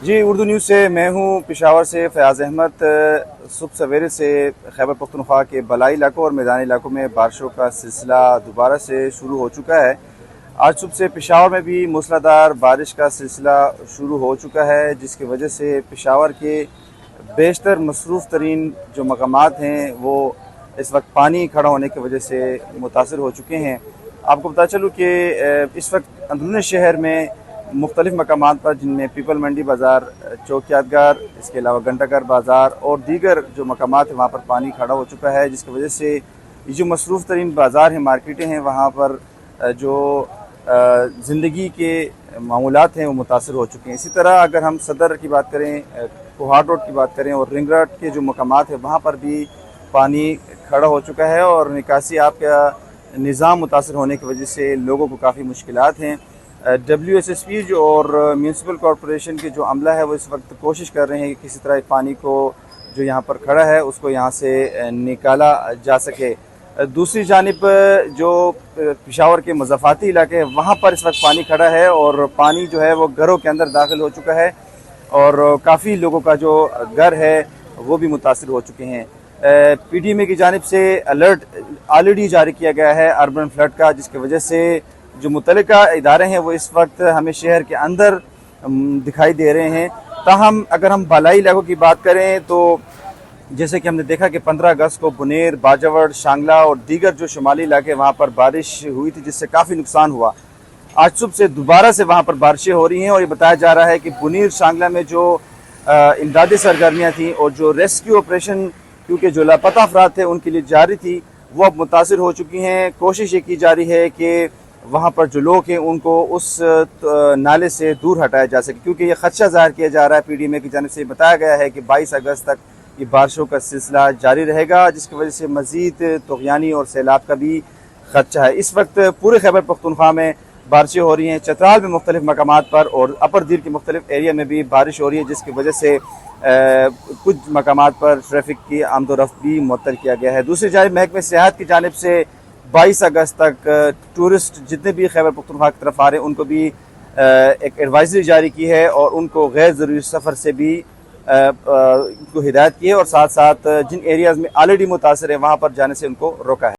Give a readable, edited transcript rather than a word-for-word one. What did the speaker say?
جی، Urdu news سے میں ہوں پشاور سے فیاض احمد۔ صبح سویرے سے خیبر پختونخوا کے بالائی علاقوں اور میدانی علاقوں میں بارشوں کا سلسلہ دوبارہ سے شروع ہو چکا ہے۔ آج صبح سے پشاور میں بھی موسلا دھار بارش کا سلسلہ شروع ہو چکا ہے، جس کی وجہ سے پشاور کے بیشتر مصروف ترین جو مقامات ہیں وہ اس وقت پانی کھڑا ہونے کی وجہ سے متاثر ہو چکے ہیں۔ آپ کو بتا چلوں کہ اس وقت اندرون شہر میں مختلف مقامات پر، جن میں پیپل منڈی بازار، چوک یادگار، اس کے علاوہ گھنٹہ گھر بازار اور دیگر جو مقامات ہیں وہاں پر پانی کھڑا ہو چکا ہے، جس کی وجہ سے یہ جو مصروف ترین بازار ہیں، مارکیٹیں ہیں، وہاں پر جو زندگی کے معمولات ہیں وہ متاثر ہو چکے ہیں۔ اسی طرح اگر ہم صدر کی بات کریں، کوہاٹ روڈ کی بات کریں اور رنگ روڈ کے جو مقامات ہیں وہاں پر بھی پانی کھڑا ہو چکا ہے اور نکاسی آب کا نظام متاثر ہونے کی وجہ سے لوگوں کو کافی مشکلات ہیں۔ WSSP اور میونسپل کارپوریشن کے جو عملہ ہے وہ اس وقت کوشش کر رہے ہیں کہ کسی طرح پانی کو جو یہاں پر کھڑا ہے اس کو یہاں سے نکالا جا سکے۔ دوسری جانب جو پشاور کے مضافاتی علاقے ہیں وہاں پر اس وقت پانی کھڑا ہے اور پانی جو ہے وہ گھروں کے اندر داخل ہو چکا ہے اور کافی لوگوں کا جو گھر ہے وہ بھی متاثر ہو چکے ہیں۔ PDMA کی جانب سے الرٹ آلریڈی جاری کیا گیا ہے اربن فلڈ کا، جس کی وجہ سے جو متعلقہ ادارے ہیں وہ اس وقت ہمیں شہر کے اندر دکھائی دے رہے ہیں۔ تاہم اگر ہم بالائی علاقوں کی بات کریں تو جیسے کہ ہم نے دیکھا کہ 15 اگست کو بنیر، باجوڑ، شانگلہ اور دیگر جو شمالی علاقے وہاں پر بارش ہوئی تھی جس سے کافی نقصان ہوا۔ آج صبح سے دوبارہ سے وہاں پر بارشیں ہو رہی ہیں اور یہ بتایا جا رہا ہے کہ بنیر، شانگلہ میں جو امدادی سرگرمیاں تھیں اور جو ریسکیو آپریشن کیونکہ جو لاپتہ افراد تھے ان کے لیے جاری تھی وہ اب متاثر ہو چکی ہیں۔ کوشش یہ کی جا رہی ہے کہ وہاں پر جو لوگ ہیں ان کو اس نالے سے دور ہٹایا جا سکے، کیونکہ یہ خدشہ ظاہر کیا جا رہا ہے، PDMA کی جانب سے بتایا گیا ہے کہ 22 اگست تک یہ بارشوں کا سلسلہ جاری رہے گا، جس کی وجہ سے مزید طغیانی اور سیلاب کا بھی خدشہ ہے۔ اس وقت پورے خیبر پختونخوا میں بارشیں ہو رہی ہیں، چترال میں مختلف مقامات پر اور اپر دیر کے مختلف ایریا میں بھی بارش ہو رہی ہے، جس کی وجہ سے کچھ مقامات پر ٹریفک کی آمد و رفت بھی معطل کیا گیا ہے۔ دوسری جانب محکمہ سیاحت کی جانب سے 22 اگست تک ٹورسٹ جتنے بھی خیبر پختونخوا کی طرف آ رہے ہیں ان کو بھی ایک ایڈوائزری جاری کی ہے اور ان کو غیر ضروری سفر سے بھی کو ہدایت کی ہے اور ساتھ ساتھ جن ایریاز میں آلریڈی متاثر ہیں وہاں پر جانے سے ان کو روکا ہے۔